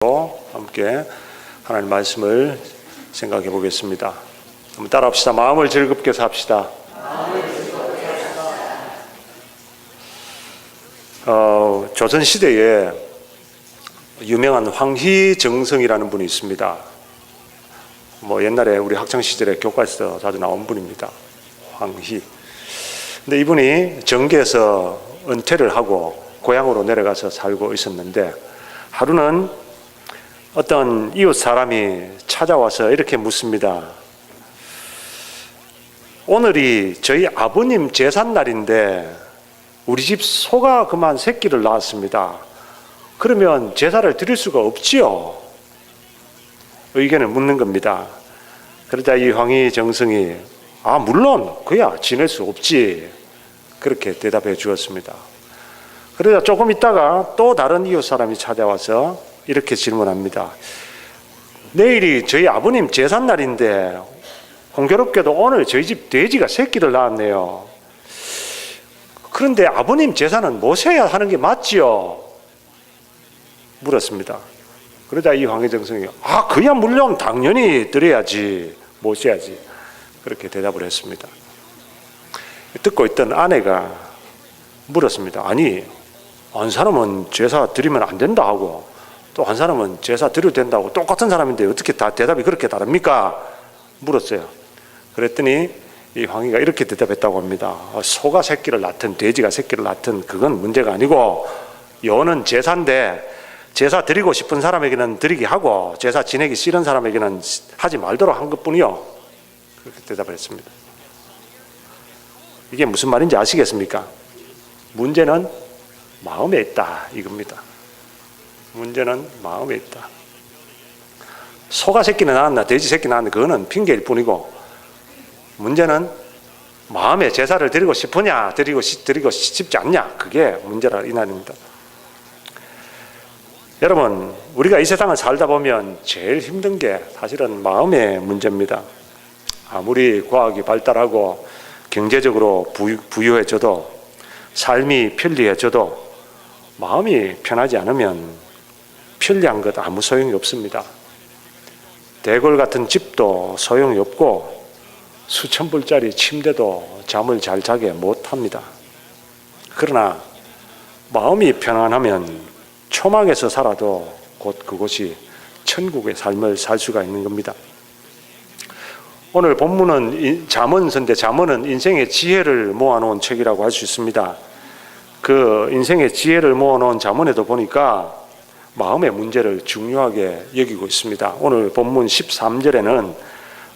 함께 하나님 말씀을 생각해 보겠습니다. 한번 따라합시다. 마음을 즐겁게 삽시다. 조선시대에 유명한 황희정성이라는 분이 있습니다. 옛날에 우리 학창시절에 교과에서 자주 나온 분입니다. 황희. 근데 이분이 정계에서 은퇴를 하고 고향으로 내려가서 살고 있었는데, 하루는 어떤 이웃 사람이 찾아와서 이렇게 묻습니다. 오늘이 저희 아버님 제삿날인데 우리 집 소가 그만 새끼를 낳았습니다. 그러면 제사를 드릴 수가 없지요? 의견을 묻는 겁니다. 그러자 이 황희정성이 물론 그야 지낼 수 없지, 그렇게 대답해 주었습니다. 그러자 조금 있다가 또 다른 이웃 사람이 찾아와서 이렇게 질문합니다. 내일이 저희 아버님 제삿날인데 공교롭게도 오늘 저희 집 돼지가 새끼를 낳았네요. 그런데 아버님 제사는 모셔야 하는 게 맞지요? 물었습니다. 그러자 이 황희정성이 그야 물론 당연히 드려야지, 모셔야지, 그렇게 대답을 했습니다. 듣고 있던 아내가 물었습니다. 아니, 한 사람은 제사 드리면 안 된다 하고 또 한 사람은 제사 드려도 된다고 똑같은 사람인데 어떻게 다 대답이 그렇게 다릅니까? 물었어요. 그랬더니 이 황희가 이렇게 대답했다고 합니다. 소가 새끼를 낳든 돼지가 새끼를 낳든 그건 문제가 아니고, 여는 제사인데 제사 드리고 싶은 사람에게는 드리게 하고 제사 지내기 싫은 사람에게는 하지 말도록 한 것뿐이요, 그렇게 대답을 했습니다. 이게 무슨 말인지 아시겠습니까? 문제는 마음에 있다, 이겁니다. 문제는 마음에 있다. 소가 새끼는 낳았나 돼지 새끼 낳았나 그거는 핑계일 뿐이고, 문제는 마음에 제사를 드리고 싶으냐 드리고 싶지 않냐, 그게 문제라 이 말입니다. 여러분, 우리가 이 세상을 살다 보면 제일 힘든 게 사실은 마음의 문제입니다. 아무리 과학이 발달하고 경제적으로 부유해져도 삶이 편리해져도 마음이 편하지 않으면 편리한 것 아무 소용이 없습니다. 대궐 같은 집도 소용이 없고 수천 불짜리 침대도 잠을 잘 자게 못합니다. 그러나 마음이 편안하면 초막에서 살아도 곧 그곳이 천국의 삶을 살 수가 있는 겁니다. 오늘 본문은 잠언서인데, 잠언은 인생의 지혜를 모아놓은 책이라고 할 수 있습니다. 그 인생의 지혜를 모아놓은 잠언에도 보니까 마음의 문제를 중요하게 여기고 있습니다. 오늘 본문 13절에는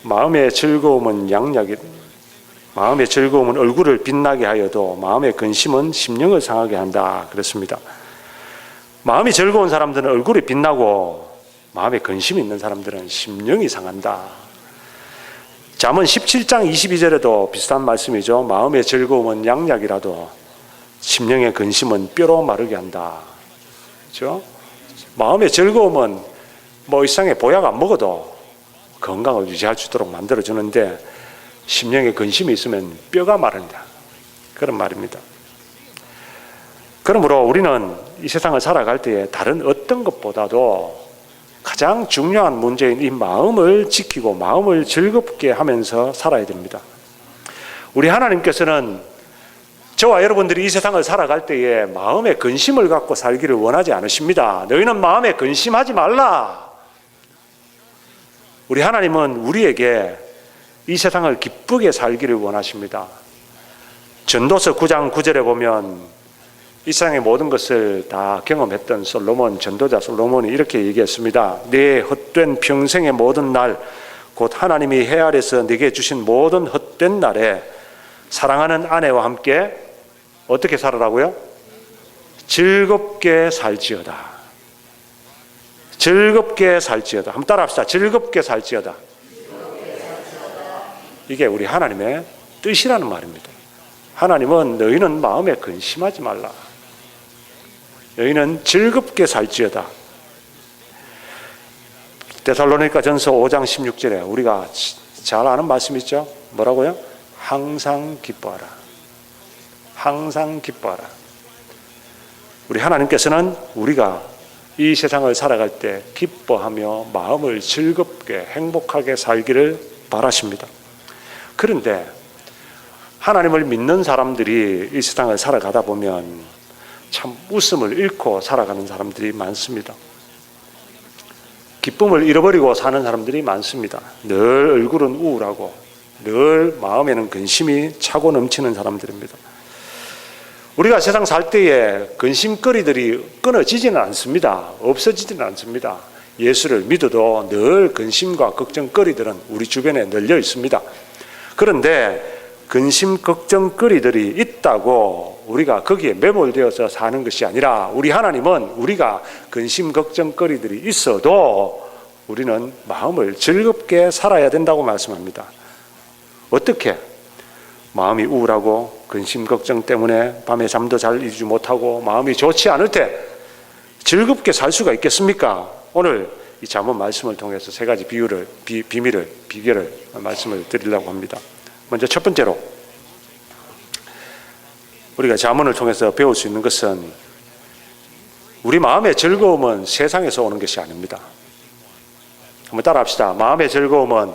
마음의 즐거움은 마음의 즐거움은 얼굴을 빛나게 하여도 마음의 근심은 심령을 상하게 한다, 그랬습니다. 마음이 즐거운 사람들은 얼굴이 빛나고 마음에 근심이 있는 사람들은 심령이 상한다. 잠언 17장 22절에도 비슷한 말씀이죠. 마음의 즐거움은 양약이라도 심령의 근심은 뼈로 마르게 한다. 그렇죠? 마음의 즐거움은 이상의 보약 안 먹어도 건강을 유지할 수 있도록 만들어주는데, 심령의 근심이 있으면 뼈가 마른다, 그런 말입니다. 그러므로 우리는 이 세상을 살아갈 때에 다른 어떤 것보다도 가장 중요한 문제인 이 마음을 지키고 마음을 즐겁게 하면서 살아야 됩니다. 우리 하나님께서는 저와 여러분들이 이 세상을 살아갈 때에 마음의 근심을 갖고 살기를 원하지 않으십니다. 너희는 마음에 근심하지 말라. 우리 하나님은 우리에게 이 세상을 기쁘게 살기를 원하십니다. 전도서 9장 9절에 보면 이 세상의 모든 것을 다 경험했던 전도자 솔로몬이 이렇게 얘기했습니다. 내 헛된 평생의 모든 날, 곧 하나님이 해 아래서 네게 주신 모든 헛된 날에 사랑하는 아내와 함께 어떻게 살아라고요? 즐겁게 살지어다. 즐겁게 살지어다. 한번 따라합시다. 즐겁게 살지어다. 이게 우리 하나님의 뜻이라는 말입니다. 하나님은 너희는 마음에 근심하지 말라. 너희는 즐겁게 살지어다. 데살로니가 전서 5장 16절에 우리가 잘 아는 말씀 있죠? 뭐라고요? 항상 기뻐하라. 항상 기뻐하라. 우리 하나님께서는 우리가 이 세상을 살아갈 때 기뻐하며 마음을 즐겁게 행복하게 살기를 바라십니다. 그런데 하나님을 믿는 사람들이 이 세상을 살아가다 보면 참 웃음을 잃고 살아가는 사람들이 많습니다. 기쁨을 잃어버리고 사는 사람들이 많습니다. 늘 얼굴은 우울하고 늘 마음에는 근심이 차고 넘치는 사람들입니다. 우리가 세상 살 때에 근심거리들이 끊어지지는 않습니다. 없어지지는 않습니다. 예수를 믿어도 늘 근심과 걱정거리들은 우리 주변에 널려 있습니다. 그런데 근심, 걱정거리들이 있다고 우리가 거기에 매몰되어서 사는 것이 아니라 우리 하나님은 우리가 근심, 걱정거리들이 있어도 우리는 마음을 즐겁게 살아야 된다고 말씀합니다. 어떻게? 마음이 우울하고 근심, 걱정 때문에 밤에 잠도 잘 이루지 못하고 마음이 좋지 않을 때 즐겁게 살 수가 있겠습니까? 오늘 이 잠언 말씀을 통해서 세 가지 비결을 말씀을 드리려고 합니다. 먼저 첫 번째로 우리가 잠언을 통해서 배울 수 있는 것은 우리 마음의 즐거움은 세상에서 오는 것이 아닙니다. 한번 따라 합시다. 마음의 즐거움은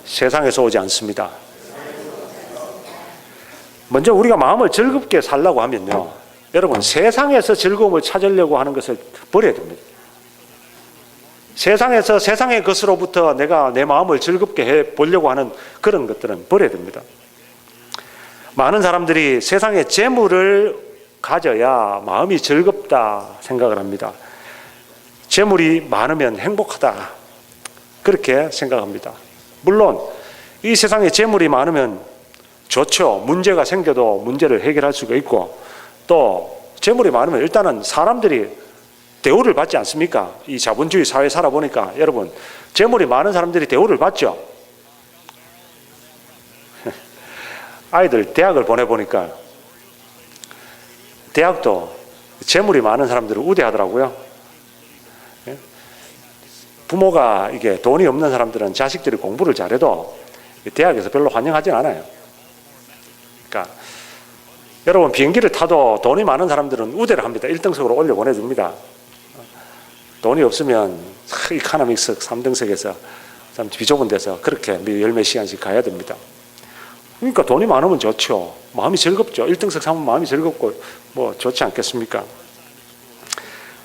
세상에서 오지 않습니다. 먼저 우리가 마음을 즐겁게 살려고 하면요, 여러분 세상에서 즐거움을 찾으려고 하는 것을 버려야 됩니다. 세상에서 세상의 것으로부터 내가 내 마음을 즐겁게 해보려고 하는 그런 것들은 버려야 됩니다. 많은 사람들이 세상의 재물을 가져야 마음이 즐겁다 생각을 합니다. 재물이 많으면 행복하다 그렇게 생각합니다. 물론 이 세상에 재물이 많으면 좋죠. 문제가 생겨도 문제를 해결할 수가 있고, 또 재물이 많으면 일단은 사람들이 대우를 받지 않습니까? 이 자본주의 사회에 살아보니까 여러분 재물이 많은 사람들이 대우를 받죠. 아이들 대학을 보내보니까 대학도 재물이 많은 사람들을 우대하더라고요. 부모가 이게 돈이 없는 사람들은 자식들이 공부를 잘해도 대학에서 별로 환영하진 않아요. 그러니까 여러분 비행기를 타도 돈이 많은 사람들은 우대를 합니다. 1등석으로 올려 보내줍니다. 돈이 없으면 이코노믹석 3등석에서 참 비좁은 데서 그렇게 열몇 시간씩 가야 됩니다. 그러니까 돈이 많으면 좋죠. 마음이 즐겁죠. 1등석 사면 마음이 즐겁고 뭐 좋지 않겠습니까?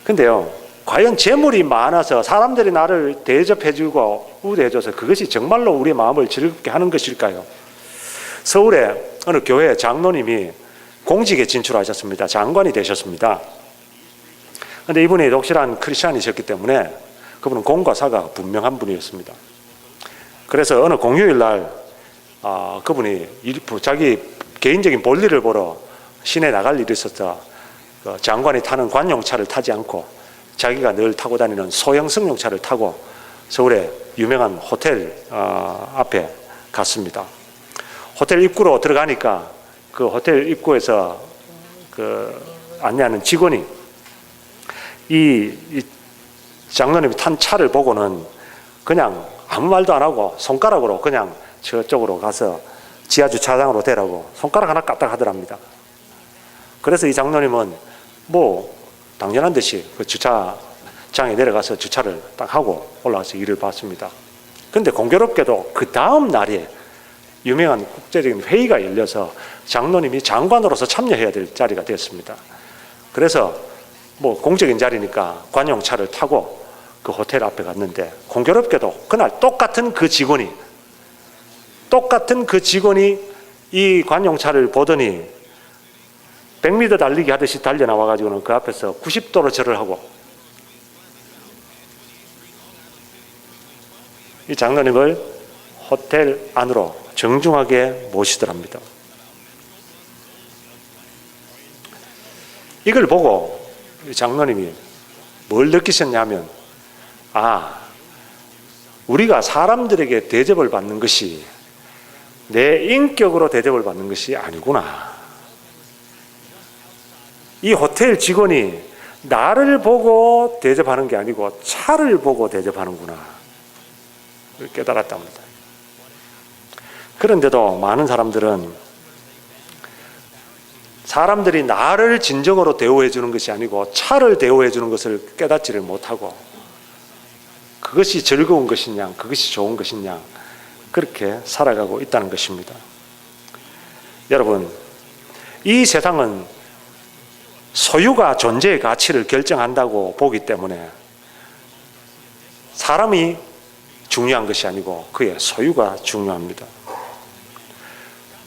근데요, 과연 재물이 많아서 사람들이 나를 대접해주고 우대해줘서 그것이 정말로 우리의 마음을 즐겁게 하는 것일까요? 서울에 어느 교회 장로님이 공직에 진출하셨습니다. 장관이 되셨습니다. 그런데 이분이 독실한 크리스찬이셨기 때문에 그분은 공과 사가 분명한 분이었습니다. 그래서 어느 공휴일 날 그분이 자기 개인적인 볼일을 보러 시내 나갈 일이 있어서 장관이 타는 관용차를 타지 않고 자기가 늘 타고 다니는 소형 승용차를 타고 서울의 유명한 호텔 앞에 갔습니다. 호텔 입구로 들어가니까 그 호텔 입구에서 그 안내하는 직원이 이 장로님이 탄 차를 보고는 그냥 아무 말도 안 하고 손가락으로 그냥 저쪽으로 가서 지하 주차장으로 대라고 손가락 하나 까딱 하더랍니다. 그래서 이 장로님은 뭐 당연한 듯이 그 주차장에 내려가서 주차를 딱 하고 올라가서 일을 봤습니다. 그런데 공교롭게도 그 다음 날에 유명한 국제적인 회의가 열려서 장로님이 장관으로서 참여해야 될 자리가 됐습니다. 그래서 뭐 공적인 자리니까 관용차를 타고 그 호텔 앞에 갔는데 공교롭게도 그날 똑같은 그 직원이 이 관용차를 보더니 100m 달리기 하듯이 달려나와가지고는 그 앞에서 90도로 절을 하고 이 장로님을 호텔 안으로 정중하게 모시더랍니다. 이걸 보고 장로님이 뭘 느끼셨냐면 우리가 사람들에게 대접을 받는 것이 내 인격으로 대접을 받는 것이 아니구나. 이 호텔 직원이 나를 보고 대접하는 게 아니고 차를 보고 대접하는구나. 깨달았답니다. 그런데도 많은 사람들은 사람들이 나를 진정으로 대우해 주는 것이 아니고 차를 대우해 주는 것을 깨닫지를 못하고 그것이 즐거운 것이냐, 그것이 좋은 것이냐, 그렇게 살아가고 있다는 것입니다. 여러분, 이 세상은 소유가 존재의 가치를 결정한다고 보기 때문에 사람이 중요한 것이 아니고 그의 소유가 중요합니다.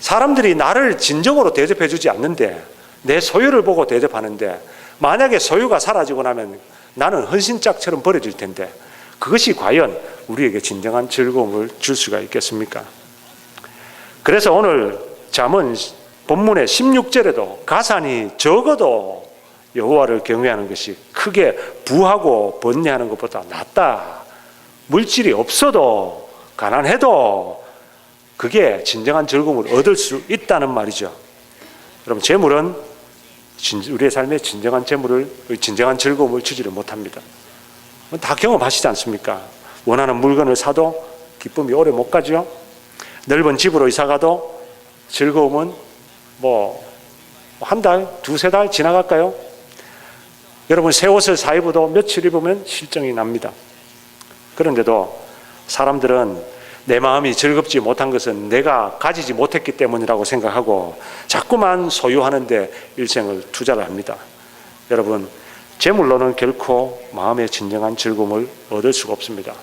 사람들이 나를 진정으로 대접해 주지 않는데 내 소유를 보고 대접하는데 만약에 소유가 사라지고 나면 나는 헌신짝처럼 버려질 텐데 그것이 과연 우리에게 진정한 즐거움을 줄 수가 있겠습니까? 그래서 오늘 잠언 본문의 16절에도 가산이 적어도 여호와를 경외하는 것이 크게 부하고 번뇌하는 것보다 낫다. 물질이 없어도 가난해도 그게 진정한 즐거움을 얻을 수 있다는 말이죠. 여러분, 재물은 우리의 삶에 진정한 즐거움을 주지를 못합니다. 다 경험하시지 않습니까? 원하는 물건을 사도 기쁨이 오래 못 가죠. 넓은 집으로 이사 가도 즐거움은 한 달, 두세 달 지나갈까요? 여러분, 새 옷을 사 입어도 며칠 입으면 실정이 납니다. 그런데도 사람들은 내 마음이 즐겁지 못한 것은 내가 가지지 못했기 때문이라고 생각하고 자꾸만 소유하는 데 일생을 투자를 합니다. 여러분, 재물로는 결코 마음의 진정한 즐거움을 얻을 수가 없습니다.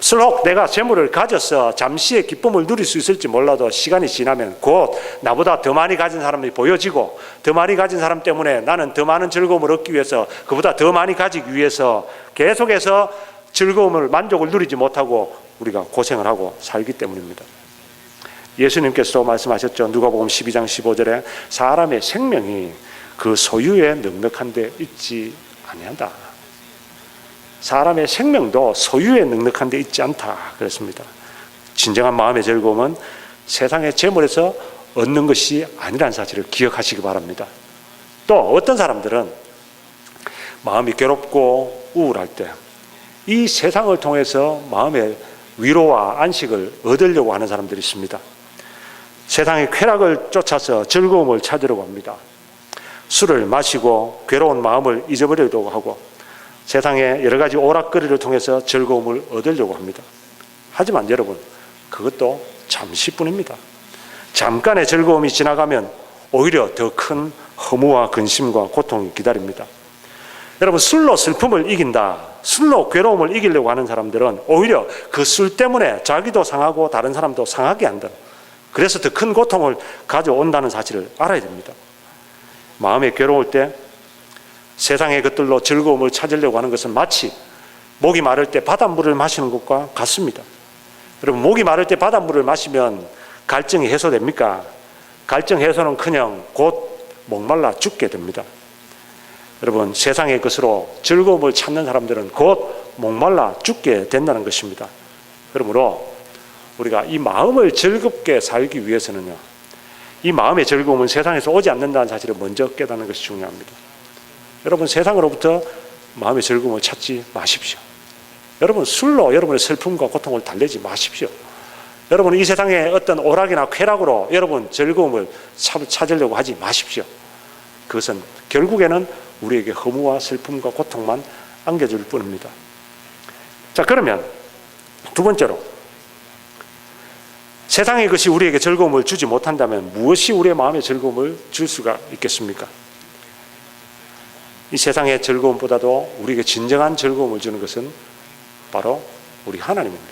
슬록 내가 재물을 가져서 잠시의 기쁨을 누릴 수 있을지 몰라도 시간이 지나면 곧 나보다 더 많이 가진 사람이 보여지고 더 많이 가진 사람 때문에 나는 더 많은 즐거움을 얻기 위해서 그보다 더 많이 가지기 위해서 계속해서 즐거움을 만족을 누리지 못하고 우리가 고생을 하고 살기 때문입니다. 예수님께서도 말씀하셨죠. 누가복음 12장 15절에 사람의 생명이 그 소유에 넉넉한 데 있지 아니한다. 사람의 생명도 소유에 넉넉한 데 있지 않다 그랬습니다. 진정한 마음의 즐거움은 세상의 재물에서 얻는 것이 아니라는 사실을 기억하시기 바랍니다. 또 어떤 사람들은 마음이 괴롭고 우울할 때 이 세상을 통해서 마음의 위로와 안식을 얻으려고 하는 사람들이 있습니다. 세상의 쾌락을 쫓아서 즐거움을 찾으려고 합니다. 술을 마시고 괴로운 마음을 잊어버리려고 하고 세상의 여러 가지 오락거리를 통해서 즐거움을 얻으려고 합니다. 하지만 여러분, 그것도 잠시뿐입니다. 잠깐의 즐거움이 지나가면 오히려 더 큰 허무와 근심과 고통이 기다립니다. 여러분, 술로 슬픔을 이긴다, 술로 괴로움을 이기려고 하는 사람들은 오히려 그 술 때문에 자기도 상하고 다른 사람도 상하게 한다. 그래서 더 큰 고통을 가져온다는 사실을 알아야 됩니다. 마음이 괴로울 때 세상의 것들로 즐거움을 찾으려고 하는 것은 마치 목이 마를 때 바닷물을 마시는 것과 같습니다. 여러분, 목이 마를 때 바닷물을 마시면 갈증이 해소됩니까? 갈증 해소는커녕 곧 목말라 죽게 됩니다. 여러분, 세상의 것으로 즐거움을 찾는 사람들은 곧 목말라 죽게 된다는 것입니다. 그러므로 우리가 이 마음을 즐겁게 살기 위해서는요, 이 마음의 즐거움은 세상에서 오지 않는다는 사실을 먼저 깨닫는 것이 중요합니다. 여러분, 세상으로부터 마음의 즐거움을 찾지 마십시오. 여러분, 술로 여러분의 슬픔과 고통을 달래지 마십시오. 여러분, 이 세상의 어떤 오락이나 쾌락으로 여러분 즐거움을 찾으려고 하지 마십시오. 그것은 결국에는 우리에게 허무와 슬픔과 고통만 안겨줄 뿐입니다. 자, 그러면 두 번째로, 세상의 것이 우리에게 즐거움을 주지 못한다면 무엇이 우리의 마음에 즐거움을 줄 수가 있겠습니까? 이 세상의 즐거움보다도 우리에게 진정한 즐거움을 주는 것은 바로 우리 하나님입니다.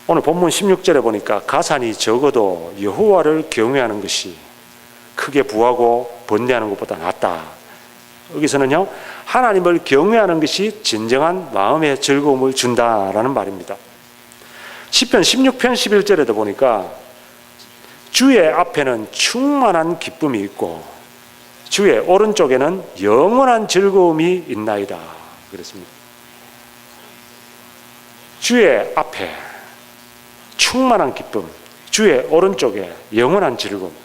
오늘 본문 16절에 보니까 가산이 적어도 여호와를 경외하는 것이 크게 부하고 번뇌하는 것보다 낫다. 여기서는요, 하나님을 경외하는 것이 진정한 마음의 즐거움을 준다라는 말입니다. 시편 16편 11절에도 보니까 주의 앞에는 충만한 기쁨이 있고 주의 오른쪽에는 영원한 즐거움이 있나이다 그랬습니다. 주의 앞에 충만한 기쁨, 주의 오른쪽에 영원한 즐거움.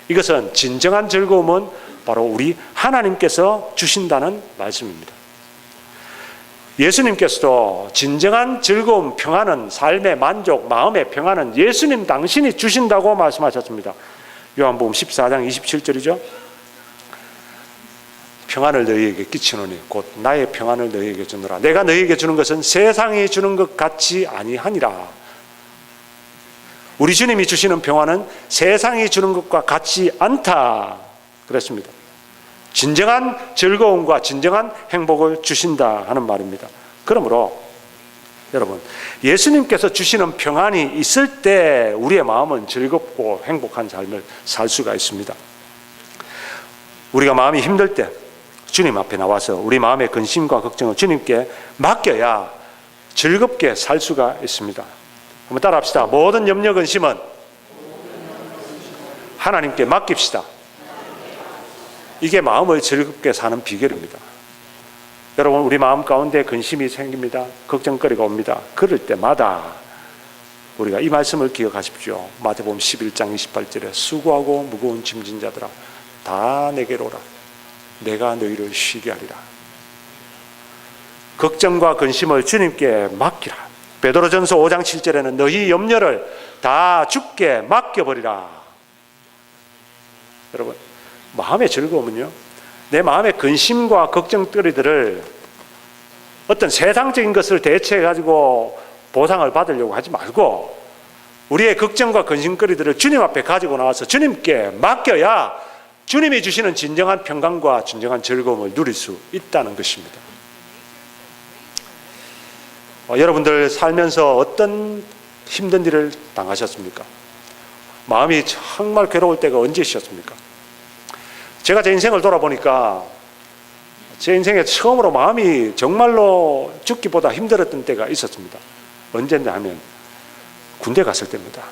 이것은 진정한 즐거움은 바로 우리 하나님께서 주신다는 말씀입니다. 예수님께서도 진정한 즐거움, 평안은, 삶의 만족, 마음의 평안은 예수님 당신이 주신다고 말씀하셨습니다. 요한복음 14장 27절이죠. 평안을 너희에게 끼치노니 곧 나의 평안을 너희에게 주노라. 내가 너희에게 주는 것은 세상이 주는 것 같지 아니하니라. 우리 주님이 주시는 평안은 세상이 주는 것과 같지 않다 그랬습니다. 진정한 즐거움과 진정한 행복을 주신다 하는 말입니다. 그러므로 여러분, 예수님께서 주시는 평안이 있을 때 우리의 마음은 즐겁고 행복한 삶을 살 수가 있습니다. 우리가 마음이 힘들 때 주님 앞에 나와서 우리 마음의 근심과 걱정을 주님께 맡겨야 즐겁게 살 수가 있습니다. 한번 따라합시다. 모든 염려 근심은 하나님께 맡깁시다. 이게 마음을 즐겁게 사는 비결입니다. 여러분, 우리 마음 가운데 근심이 생깁니다. 걱정거리가 옵니다. 그럴 때마다 우리가 이 말씀을 기억하십시오. 마태복음 11장 28절에 수고하고 무거운 짐진 자들아 다 내게로 오라. 내가 너희를 쉬게 하리라. 걱정과 근심을 주님께 맡기라. 베드로전서 5장 7절에는 너희 염려를 다 주께 맡겨버리라. 여러분, 마음의 즐거움은요, 내 마음의 근심과 걱정거리들을 어떤 세상적인 것을 대체해가지고 보상을 받으려고 하지 말고 우리의 걱정과 근심거리들을 주님 앞에 가지고 나와서 주님께 맡겨야 주님이 주시는 진정한 평강과 진정한 즐거움을 누릴 수 있다는 것입니다. 여러분들 살면서 어떤 힘든 일을 당하셨습니까? 마음이 정말 괴로울 때가 언제셨습니까? 제가 제 인생을 돌아보니까 제 인생에 처음으로 마음이 정말로 죽기보다 힘들었던 때가 있었습니다. 언제냐 하면 군대 갔을 때입니다.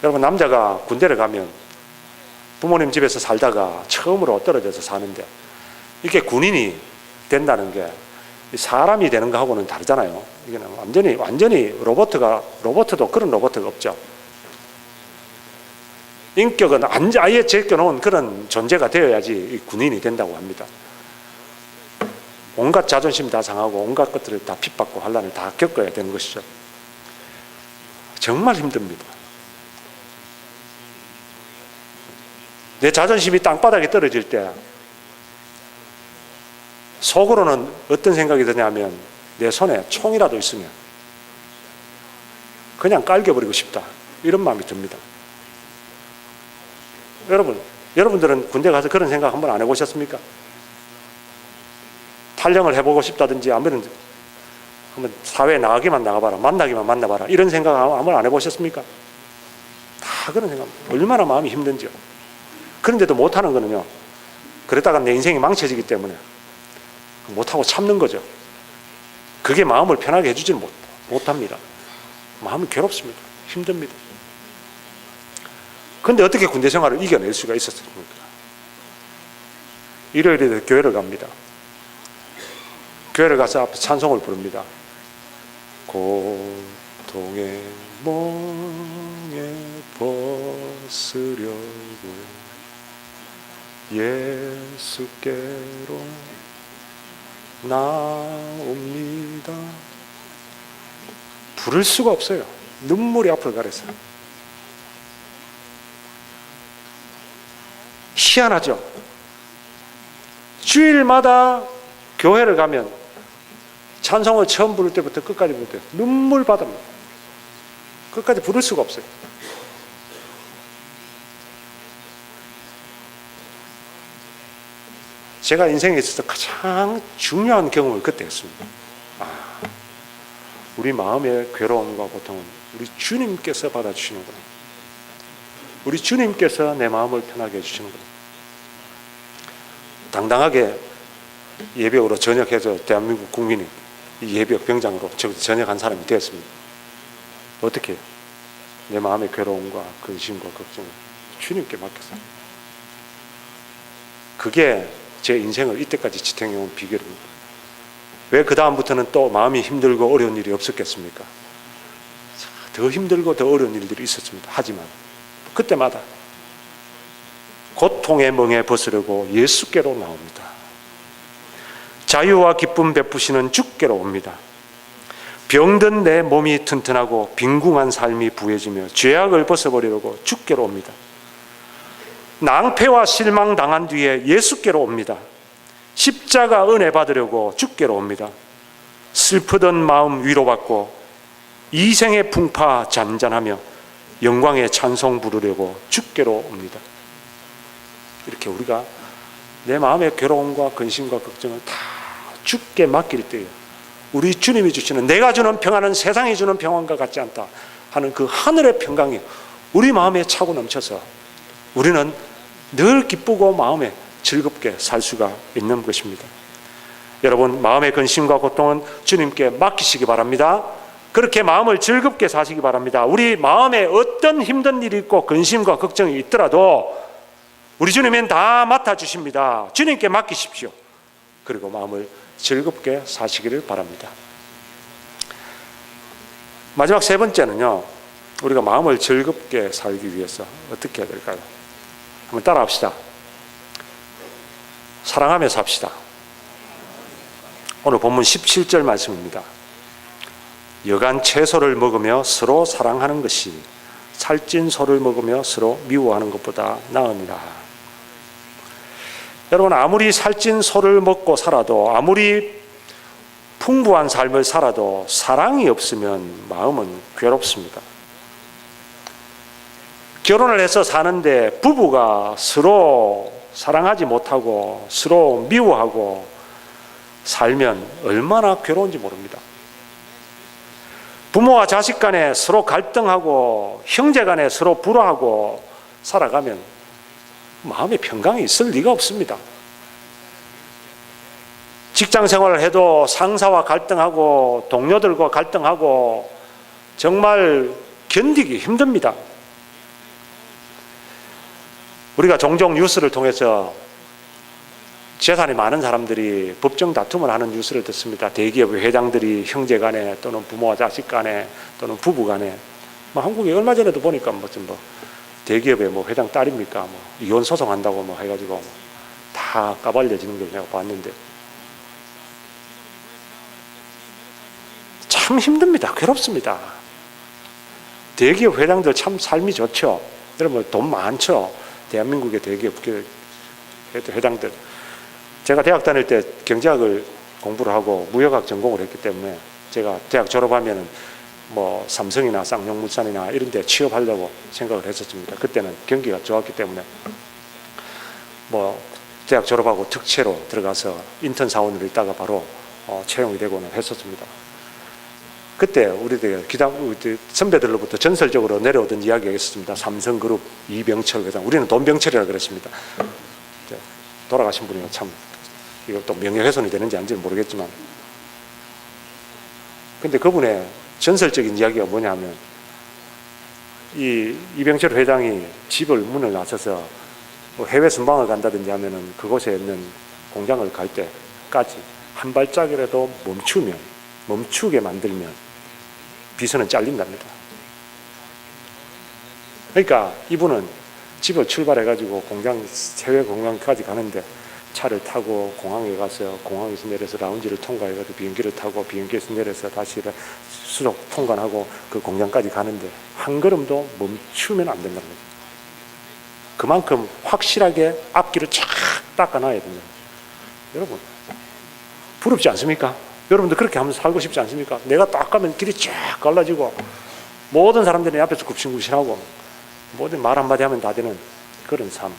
여러분, 남자가 군대를 가면 부모님 집에서 살다가 처음으로 떨어져서 사는데 이게 군인이 된다는 게 사람이 되는 거하고는 다르잖아요. 이게 완전히 로봇도 그런 로봇가 없죠. 인격은 아예 제껴놓은 그런 존재가 되어야지 군인이 된다고 합니다. 온갖 자존심 다 상하고 온갖 것들을 다 핍받고 환난을 다 겪어야 되는 것이죠. 정말 힘듭니다. 내 자존심이 땅바닥에 떨어질 때 속으로는 어떤 생각이 드냐면 내 손에 총이라도 있으면 그냥 깔겨버리고 싶다, 이런 마음이 듭니다. 여러분들은 군대 가서 그런 생각 한번 안 해보셨습니까? 탈영을 해보고 싶다든지 한번 사회에 나가기만 나가봐라, 만나기만 만나봐라, 이런 생각 한번 안 해보셨습니까? 다 그런 생각, 얼마나 마음이 힘든지요. 그런데도 못하는 거는요, 그러다가 내 인생이 망쳐지기 때문에 못하고 참는 거죠. 그게 마음을 편하게 해주지는 못합니다. 마음이 괴롭습니다. 힘듭니다. 그런데 어떻게 군대 생활을 이겨낼 수가 있었습니까? 일요일에 교회를 갑니다. 교회를 가서 앞에 찬송을 부릅니다. 고통의 멍에 벗으려고 예수께로 나옵니다. 부를 수가 없어요. 눈물이 앞을 가려서. 희한하죠. 주일마다 교회를 가면 찬송을 처음 부를 때부터 끝까지 부를 때 눈물 바다입니다. 끝까지 부를 수가 없어요. 제가 인생에 있어서 가장 중요한 경험을 그때 했습니다. 우리 마음의 괴로움과 고통은 우리 주님께서 받아주시는구나. 우리 주님께서 내 마음을 편하게 해주시는구나. 당당하게 예배역으로 전역해서 대한민국 국민이 이 예배역 병장으로 전역한 사람이 되었습니다. 어떻게 해요? 내 마음의 괴로움과 근심과 걱정을 주님께 맡겼어요. 그게 제 인생을 이때까지 지탱해온 비결입니다. 왜 그 다음부터는 또 마음이 힘들고 어려운 일이 없었겠습니까? 더 힘들고 더 어려운 일들이 있었습니다. 하지만 그때마다 고통의 멍에 벗으려고 예수께로 나옵니다. 자유와 기쁨 베푸시는 주께로 옵니다. 병든 내 몸이 튼튼하고 빈궁한 삶이 부해지며 죄악을 벗어버리려고 주께로 옵니다. 낭패와 실망 당한 뒤에 예수께로 옵니다. 십자가 은혜 받으려고 주께로 옵니다. 슬프던 마음 위로받고 이생의 풍파 잔잔하며 영광의 찬송 부르려고 주께로 옵니다. 이렇게 우리가 내 마음의 괴로움과 근심과 걱정을 다 주께 맡길 때에 우리 주님이 주시는, 내가 주는 평안은 세상이 주는 평안과 같지 않다 하는 그 하늘의 평강이 우리 마음에 차고 넘쳐서 우리는 늘 기쁘고 마음에 즐겁게 살 수가 있는 것입니다. 여러분, 마음의 근심과 고통은 주님께 맡기시기 바랍니다. 그렇게 마음을 즐겁게 사시기 바랍니다. 우리 마음에 어떤 힘든 일이 있고 근심과 걱정이 있더라도 우리 주님은 다 맡아주십니다. 주님께 맡기십시오. 그리고 마음을 즐겁게 사시기를 바랍니다. 마지막 세 번째는요, 우리가 마음을 즐겁게 살기 위해서 어떻게 해야 될까요? 한번 따라 합시다. 사랑하며 삽시다. 오늘 본문 17절 말씀입니다. 여간 채소를 먹으며 서로 사랑하는 것이 살찐 소를 먹으며 서로 미워하는 것보다 나으니라. 여러분, 아무리 살찐 소를 먹고 살아도, 아무리 풍부한 삶을 살아도 사랑이 없으면 마음은 괴롭습니다. 결혼을 해서 사는데 부부가 서로 사랑하지 못하고 서로 미워하고 살면 얼마나 괴로운지 모릅니다. 부모와 자식 간에 서로 갈등하고 형제 간에 서로 불화하고 살아가면 마음의 평강이 있을 리가 없습니다. 직장 생활을 해도 상사와 갈등하고 동료들과 갈등하고 정말 견디기 힘듭니다. 우리가 종종 뉴스를 통해서 재산이 많은 사람들이 법정 다툼을 하는 뉴스를 듣습니다. 대기업의 회장들이 형제 간에 또는 부모와 자식 간에 또는 부부 간에, 한국에 얼마 전에도 보니까 대기업의 회장 딸입니까? 이혼 소송한다고 해가지고 다 까발려지는 걸 내가 봤는데 참 힘듭니다. 괴롭습니다. 대기업 회장들 참 삶이 좋죠. 여러분, 돈 많죠. 대한민국의 대기업 회장들. 제가 대학 다닐 때 경제학을 공부를 하고 무역학 전공을 했기 때문에 제가 대학 졸업하면은 삼성이나 쌍용물산이나 이런 데 취업하려고 생각을 했었습니다. 그때는 경기가 좋았기 때문에 대학 졸업하고 특채로 들어가서 인턴 사원으로 있다가 바로 채용이 되고는 했었습니다. 그때 우리들 선배들로부터 전설적으로 내려오던 이야기가 있었습니다. 삼성그룹 이병철 회장, 우리는 돈병철이라고 그랬습니다. 돌아가신 분이 참 이것도 명예훼손이 되는지 아닌지는 모르겠지만, 근데 그분의 전설적인 이야기가 뭐냐면, 이 이병철 회장이 집을 문을 나서서 해외 순방을 간다든지 하면은 그곳에 있는 공장을 갈 때까지 한 발짝이라도 멈추게 만들면 비서는 잘린답니다. 그러니까 이분은 집을 출발해가지고 해외 공장까지 가는데 차를 타고 공항에 가서 공항에서 내려서 라운지를 통과해가지고 비행기를 타고 비행기에서 내려서 다시 수속 통관하고 그 공장까지 가는데 한 걸음도 멈추면 안 된다는 거죠. 그만큼 확실하게 앞길을 쫙 닦아놔야 된다. 여러분, 부럽지 않습니까? 여러분도 그렇게 하면 살고 싶지 않습니까? 내가 딱 가면 길이 쫙 갈라지고 모든 사람들이 내 앞에서 굽신굽신하고 모든 말 한마디 하면 다 되는 그런 삶.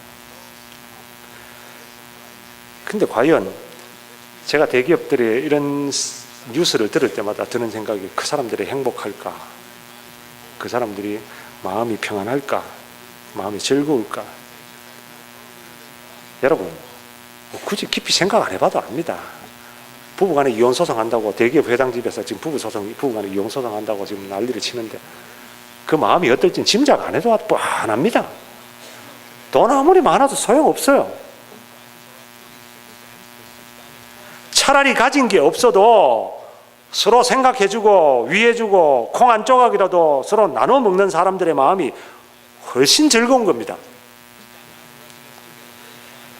근데 과연 제가 대기업들의 이런 뉴스를 들을 때마다 드는 생각이, 그 사람들이 행복할까? 그 사람들이 마음이 평안할까? 마음이 즐거울까? 여러분, 굳이 깊이 생각 안 해봐도 압니다. 부부간에 이혼 소송한다고, 대기업 회장 집에서 지금 부부간에 이혼 소송한다고 지금 난리를 치는데 그 마음이 어떨지는 짐작 안 해도 뻔합니다. 돈 아무리 많아도 소용없어요. 차라리 가진 게 없어도 서로 생각해주고 위해주고 콩 한 조각이라도 서로 나눠 먹는 사람들의 마음이 훨씬 즐거운 겁니다.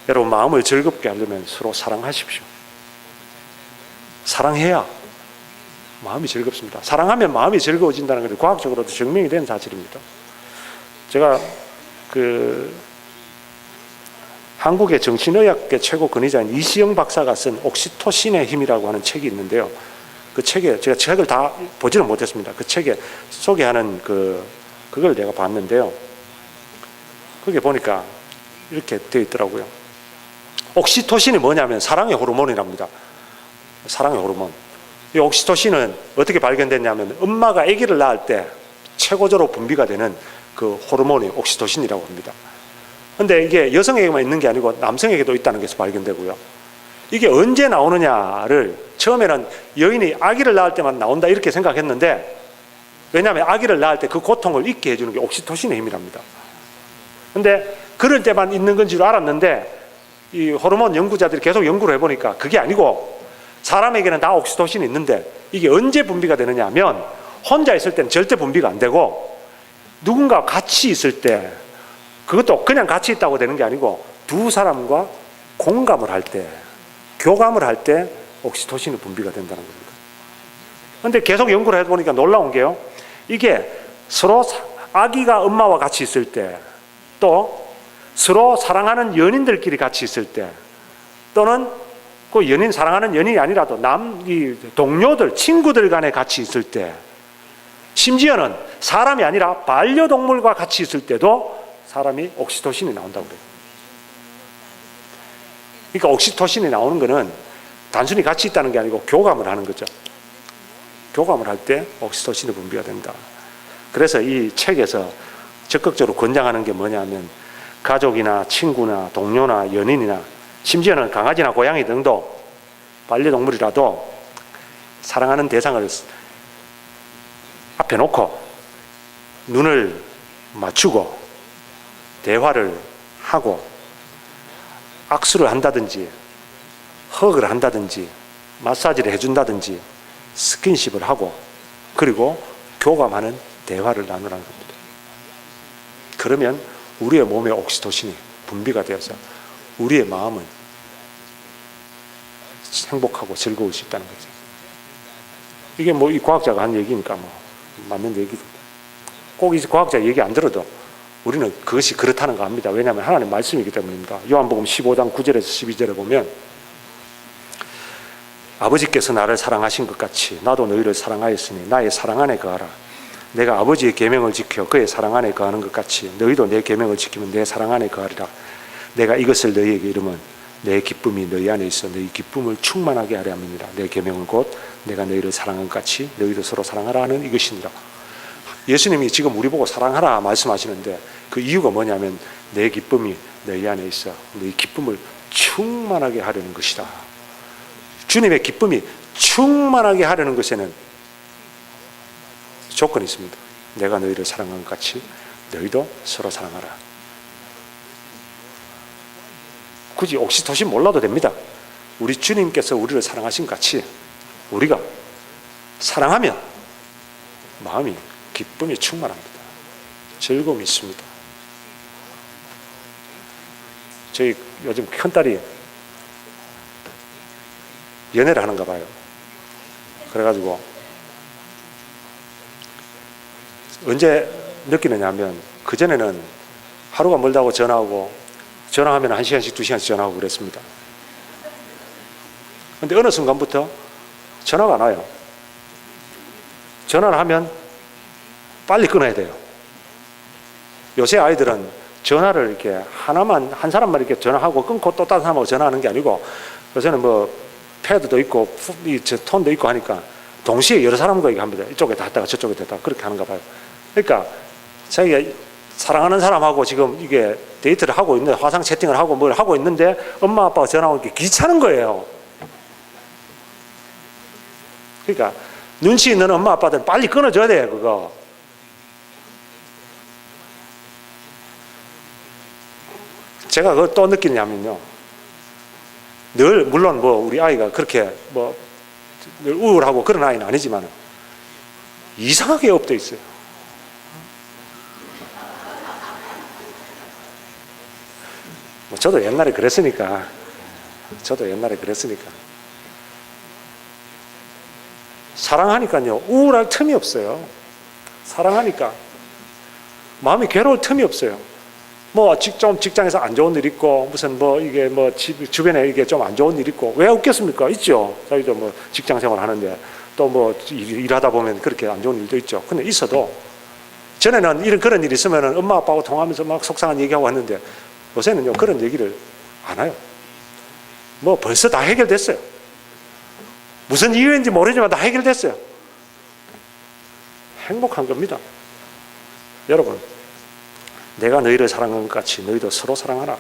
여러분, 마음을 즐겁게 하려면 서로 사랑하십시오. 사랑해야 마음이 즐겁습니다. 사랑하면 마음이 즐거워진다는 것이 과학적으로도 증명이 된 사실입니다. 제가 한국의 정신의학계 최고 권위자인 이시영 박사가 쓴 옥시토신의 힘이라고 하는 책이 있는데요. 그 책에 제가 책을 다 보지는 못했습니다. 그 책에 소개하는 그걸 내가 봤는데요. 거기에 보니까 이렇게 되어 있더라고요. 옥시토신이 뭐냐면 사랑의 호르몬이랍니다. 사랑의 호르몬. 이 옥시토신은 어떻게 발견됐냐면 엄마가 아기를 낳을 때 최고조로 분비가 되는 그 호르몬이 옥시토신이라고 합니다. 근데 이게 여성에게만 있는 게 아니고 남성에게도 있다는 것이 발견되고요. 이게 언제 나오느냐를 처음에는 여인이 아기를 낳을 때만 나온다 이렇게 생각했는데, 왜냐하면 아기를 낳을 때 그 고통을 잊게 해주는 게 옥시토신의 힘이랍니다. 근데 그럴 때만 있는 건 줄 알았는데 이 호르몬 연구자들이 계속 연구를 해보니까 그게 아니고 사람에게는 다 옥시토신이 있는데 이게 언제 분비가 되느냐 하면 혼자 있을 때는 절대 분비가 안 되고 누군가 같이 있을 때, 그것도 그냥 같이 있다고 되는 게 아니고 두 사람과 공감을 할 때, 교감을 할 때 옥시토신이 분비가 된다는 겁니다. 그런데 계속 연구를 해보니까 놀라운 게요, 이게 서로 아기가 엄마와 같이 있을 때, 또 서로 사랑하는 연인들끼리 같이 있을 때, 또는 그 사랑하는 연인이 아니라도 동료들, 친구들 간에 같이 있을 때, 심지어는 사람이 아니라 반려동물과 같이 있을 때도 사람이 옥시토신이 나온다고 그래요. 그러니까 옥시토신이 나오는 거는 단순히 같이 있다는 게 아니고 교감을 하는 거죠. 교감을 할 때 옥시토신이 분비가 된다. 그래서 이 책에서 적극적으로 권장하는 게 뭐냐면 가족이나 친구나 동료나 연인이나 심지어는 강아지나 고양이 등도 반려동물이라도 사랑하는 대상을 앞에 놓고 눈을 맞추고 대화를 하고 악수를 한다든지 허그를 한다든지 마사지를 해준다든지 스킨십을 하고 그리고 교감하는 대화를 나누라는 겁니다. 그러면 우리의 몸에 옥시토신이 분비가 되어서 우리의 마음은 행복하고 즐거울 수 있다는 거죠. 이게 뭐 이 과학자가 한 얘기니까 뭐 맞는 얘기죠. 꼭 이 과학자 얘기 안 들어도 우리는 그것이 그렇다는 거 압니다. 왜냐하면 하나님 말씀이기 때문입니다. 요한복음 15장 9절에서 12절에 보면 아버지께서 나를 사랑하신 것 같이 나도 너희를 사랑하였으니 나의 사랑 안에 거하라. 내가 아버지의 계명을 지켜 그의 사랑 안에 거하는 것 같이 너희도 내 계명을 지키면 내 사랑 안에 거하리라. 내가 이것을 너희에게 이르면 내 기쁨이 너희 안에 있어 너희 기쁨을 충만하게 하려 함이니라. 내 계명은 곧 내가 너희를 사랑한 것 같이 너희도 서로 사랑하라 하는 이것이니라. 예수님이 지금 우리 보고 사랑하라 말씀하시는데 그 이유가 뭐냐면 내 기쁨이 너희 안에 있어 너희 기쁨을 충만하게 하려는 것이다. 주님의 기쁨이 충만하게 하려는 것에는 조건이 있습니다. 내가 너희를 사랑한 것 같이 너희도 서로 사랑하라. 굳이 옥시토신 몰라도 됩니다. 우리 주님께서 우리를 사랑하신 것 같이 우리가 사랑하면 마음이 기쁨이 충만합니다. 즐거움이 있습니다. 저희 요즘 큰딸이 연애를 하는가 봐요. 그래가지고 언제 느끼느냐 하면 그전에는 하루가 멀다고 전화하면 1시간씩 2시간씩 전화하고 그랬습니다. 근데 어느 순간부터 전화가 안 와요. 전화를 하면 빨리 끊어야 돼요. 요새 아이들은 전화를 이렇게 한 사람만 이렇게 전화하고 끊고 또 다른 사람하고 전화하는 게 아니고 요새는 뭐 패드도 있고 톤도 있고 하니까 동시에 여러 사람과 얘기합니다. 이쪽에 다 했다가 저쪽에 됐다가 그렇게 하는가 봐요. 그러니까 자기가 사랑하는 사람하고 지금 이게 데이트를 하고 있는데 화상 채팅을 하고 뭘 하고 있는데 엄마 아빠가 전화 오니까 귀찮은 거예요. 그러니까 눈치 있는 엄마 아빠들은 빨리 끊어줘야 돼요. 그거. 제가 그걸 또 느끼냐면요. 늘 물론 뭐 우리 아이가 그렇게 뭐 늘 우울하고 그런 아이는 아니지만 이상하게 업돼 있어요. 뭐 저도 옛날에 그랬으니까 사랑하니까요, 우울할 틈이 없어요. 사랑하니까 마음이 괴로울 틈이 없어요. 뭐 직장에서 안 좋은 일 있고, 무슨 뭐 이게 뭐 주변에 이게 좀 안 좋은 일 있고, 왜 없겠습니까? 있죠. 저희도 뭐 직장 생활 하는데 또 뭐 일하다 보면 그렇게 안 좋은 일도 있죠. 근데 있어도 전에는 그런 일이 있으면 엄마 아빠하고 통화하면서 막 속상한 얘기하고 했는데, 요새는요 그런 얘기를 안 해요. 뭐 벌써 다 해결됐어요. 무슨 이유인지 모르지만 다 해결됐어요. 행복한 겁니다. 여러분, 내가 너희를 사랑한 것 같이 너희도 서로 사랑하라.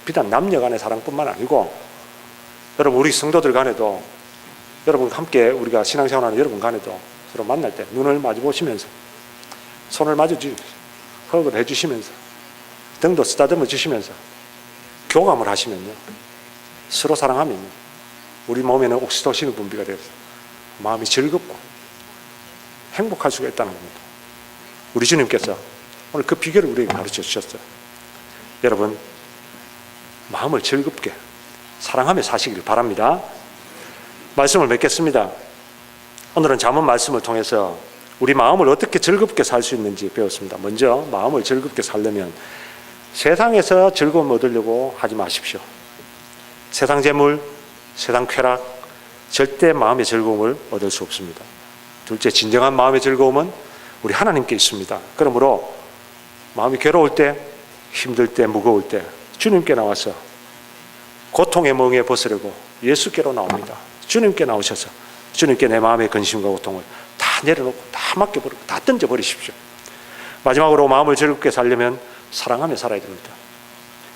비단 남녀 간의 사랑뿐만 아니고, 여러분 우리 성도들 간에도, 여러분 함께 우리가 신앙생활하는 여러분 간에도 서로 만날 때 눈을 마주 보시면서, 손을 마주주시면서, 허그를 해주시면서, 등도 쓰다듬어 주시면서 교감을 하시면요, 서로 사랑하면요, 우리 몸에는 옥시토신 분비가 되어서 마음이 즐겁고 행복할 수가 있다는 겁니다. 우리 주님께서 오늘 그 비결을 우리에게 가르쳐 주셨어요. 여러분, 마음을 즐겁게 사랑하며 사시길 바랍니다. 말씀을 맺겠습니다. 오늘은 잠언 말씀을 통해서 우리 마음을 어떻게 즐겁게 살 수 있는지 배웠습니다. 먼저 마음을 즐겁게 살려면 세상에서 즐거움 얻으려고 하지 마십시오. 세상 재물, 세상 쾌락, 절대 마음의 즐거움을 얻을 수 없습니다. 둘째, 진정한 마음의 즐거움은 우리 하나님께 있습니다. 그러므로 마음이 괴로울 때, 힘들 때, 무거울 때 주님께 나와서 고통의 멍에 벗으려고 예수께로 나옵니다. 주님께 나오셔서 주님께 내 마음의 근심과 고통을 다 내려놓고 다 맡겨버리고 다 던져버리십시오. 마지막으로 마음을 즐겁게 살려면 사랑하며 살아야 됩니다.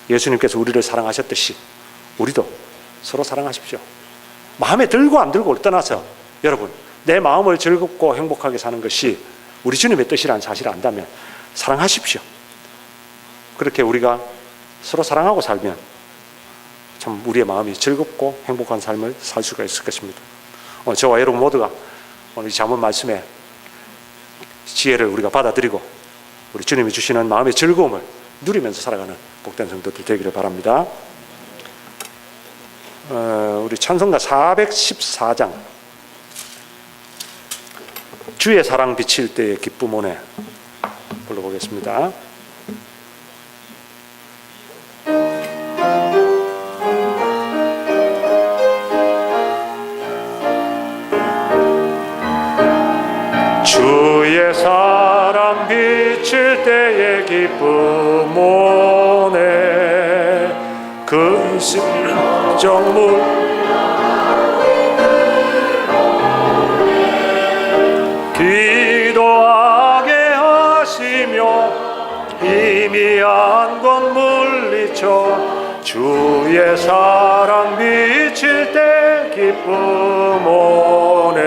예수님께서 우리를 사랑하셨듯이 우리도 서로 사랑하십시오. 마음에 들고 안 들고를 떠나서 여러분, 내 마음을 즐겁고 행복하게 사는 것이 우리 주님의 뜻이라는 사실을 안다면 사랑하십시오. 그렇게 우리가 서로 사랑하고 살면 참 우리의 마음이 즐겁고 행복한 삶을 살 수가 있을 것입니다. 저와 여러분 모두가 오늘 이 잠언 말씀의 지혜를 우리가 받아들이고 우리 주님이 주시는 마음의 즐거움을 누리면서 살아가는 복된 성도들 되기를 바랍니다. 우리 찬송가 414장 주의 사랑 비칠 때의 기쁨 오네 불러보겠습니다. 주의 사랑 비칠 때의 기쁨 오네 근심 정물 기도하게 하시며 희미한 곳 물리쳐 주의 사랑 비칠 때 기쁨 오네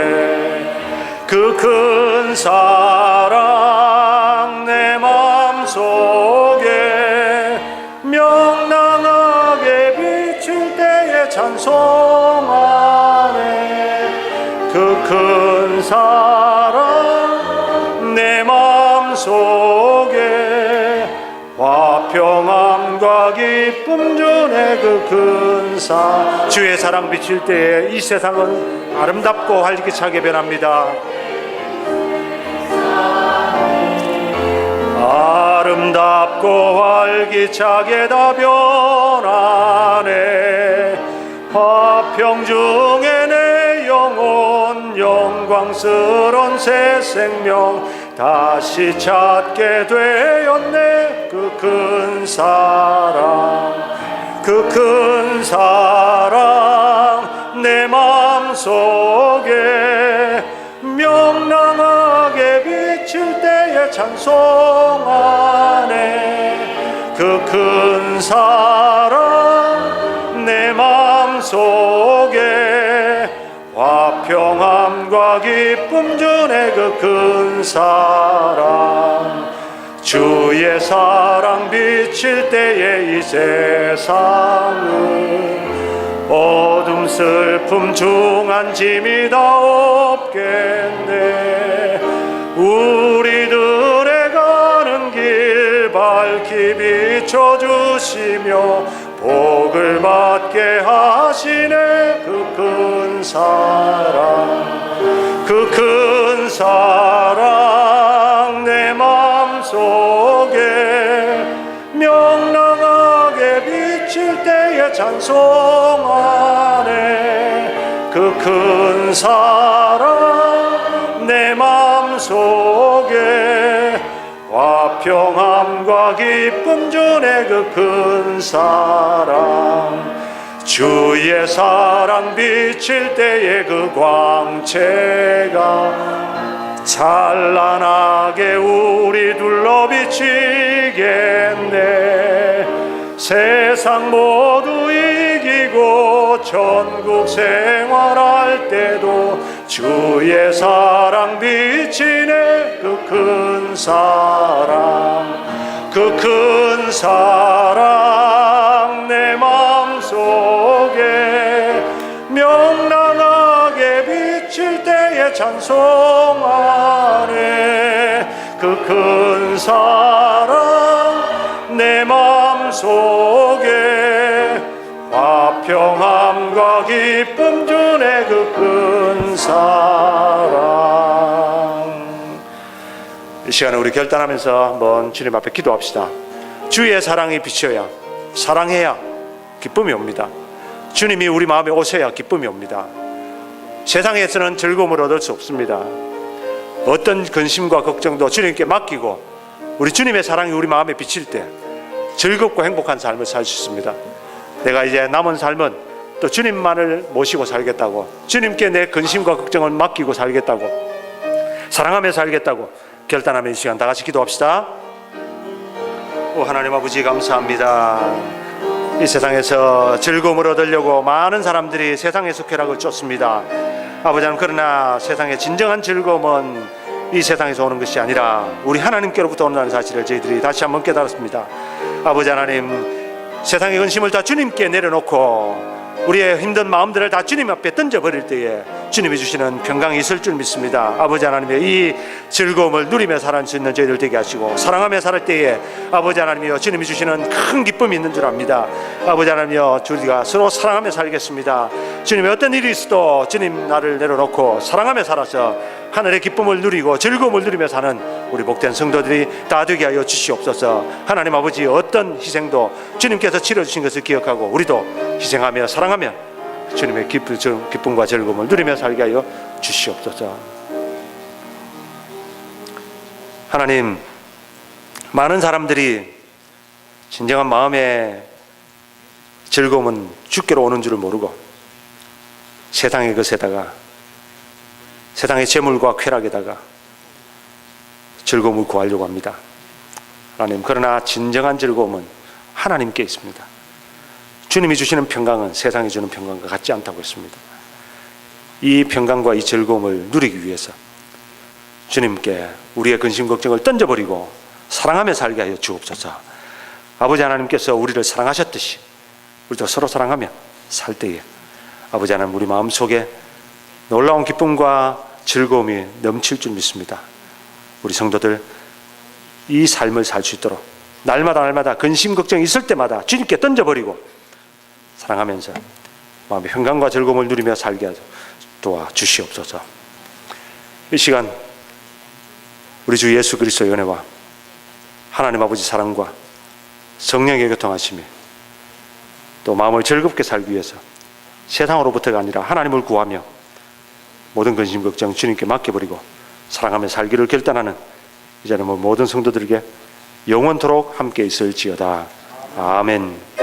그 큰 사랑 내 맘속에 명랑하게 비칠 때에 찬송하네 그 큰 사랑 내 맘속에 화평함과 기쁨 주네 그 큰 사랑 주의 사랑 비칠 때에 이 세상은 아름답고 활기차게 변합니다. 아름답고 활기차게 다 변하네 화평 중에 내 영혼 영광스러운 새 생명 다시 찾게 되었네 그 큰 사랑 그 큰 사랑 내 맘속에 명랑하게 비칠 때에 찬송하네 그 큰 사랑 내 맘속에 화평함과 기쁨 주네 그 큰 사랑 주의 사랑 비칠 때에 이 세상은 어둠 슬픔 중한 짐이 다 없겠네 우리들의 가는 길 밝히 비춰주시며 복을 받게 하시네 그 큰 사랑 그 그 큰 사랑 내 마음속에 명랑하게 비칠 때에 찬송하네. 그 큰 사랑 내 마음속에 화평함과 기쁨 주네. 그 큰 사랑 주의 사랑 비칠 때에 그 광채가 찬란하게 우리 둘러 비치겠네. 세상 모두 이기고 천국 생활할 때도 주의 사랑 비치네. 그 큰 사랑 그 큰 사랑 내 마음속에 명랑하게 비칠 때에 찬송하네. 그 큰 사랑 내 마음속에 화평함과 기쁨 주네. 그 큰 사랑. 이 시간에 우리 결단하면서 한번 주님 앞에 기도합시다. 주의 사랑이 비쳐야, 사랑해야 기쁨이 옵니다. 주님이 우리 마음에 오셔야 기쁨이 옵니다. 세상에서는 즐거움을 얻을 수 없습니다. 어떤 근심과 걱정도 주님께 맡기고 우리 주님의 사랑이 우리 마음에 비칠 때 즐겁고 행복한 삶을 살 수 있습니다. 내가 이제 남은 삶은 또 주님만을 모시고 살겠다고, 주님께 내 근심과 걱정을 맡기고 살겠다고, 사랑하며 살겠다고 결단하면 이 시간 다 같이 기도합시다. 오 하나님 아버지, 감사합니다. 이 세상에서 즐거움을 얻으려고 많은 사람들이 세상의 쾌락을 쫓습니다. 아버지 하나님, 그러나 세상의 진정한 즐거움은 이 세상에서 오는 것이 아니라 우리 하나님께로부터 온다는 사실을 저희들이 다시 한번 깨달았습니다. 아버지 하나님, 세상의 근심을 다 주님께 내려놓고 우리의 힘든 마음들을 다 주님 앞에 던져버릴 때에 주님이 주시는 평강이 있을 줄 믿습니다. 아버지 하나님의 이 즐거움을 누리며 살 수 있는 저희들 되게 하시고, 사랑하며 살 때에 아버지 하나님이여 주님이 주시는 큰 기쁨이 있는 줄 압니다. 아버지 하나님이여, 우리가 서로 사랑하며 살겠습니다. 주님의 어떤 일이 있어도 주님 나를 내려놓고 사랑하며 살아서 하늘의 기쁨을 누리고 즐거움을 누리며 사는 우리 복된 성도들이 다 되게 하여 주시옵소서. 하나님 아버지, 어떤 희생도 주님께서 치러주신 것을 기억하고 우리도 희생하며 사랑하며 주님의 기쁨과 즐거움을 누리며 살게 하여 주시옵소서. 하나님, 많은 사람들이 진정한 마음의 즐거움은 주께로 오는 줄을 모르고 세상의 것에다가, 세상의 재물과 쾌락에다가 즐거움을 구하려고 합니다. 하나님, 그러나 진정한 즐거움은 하나님께 있습니다. 주님이 주시는 평강은 세상이 주는 평강과 같지 않다고 했습니다. 이 평강과 이 즐거움을 누리기 위해서 주님께 우리의 근심 걱정을 던져버리고 사랑하며 살게 하여 주옵소서. 아버지 하나님께서 우리를 사랑하셨듯이 우리도 서로 사랑하며 살 때에 아버지 하나님, 우리 마음속에 놀라운 기쁨과 즐거움이 넘칠 줄 믿습니다. 우리 성도들 이 삶을 살 수 있도록 날마다 근심 걱정이 있을 때마다 주님께 던져버리고 사랑하면서 마음의 평강과 즐거움을 누리며 살게 도와주시옵소서. 이 시간 우리 주 예수 그리스도의 은혜와 하나님 아버지 사랑과 성령의 교통하심이 또 마음을 즐겁게 살기 위해서 세상으로부터가 아니라 하나님을 구하며 모든 근심 걱정 주님께 맡겨버리고 사랑하며 살기를 결단하는 이제는 모든 성도들에게 영원토록 함께 있을지어다. 아멘.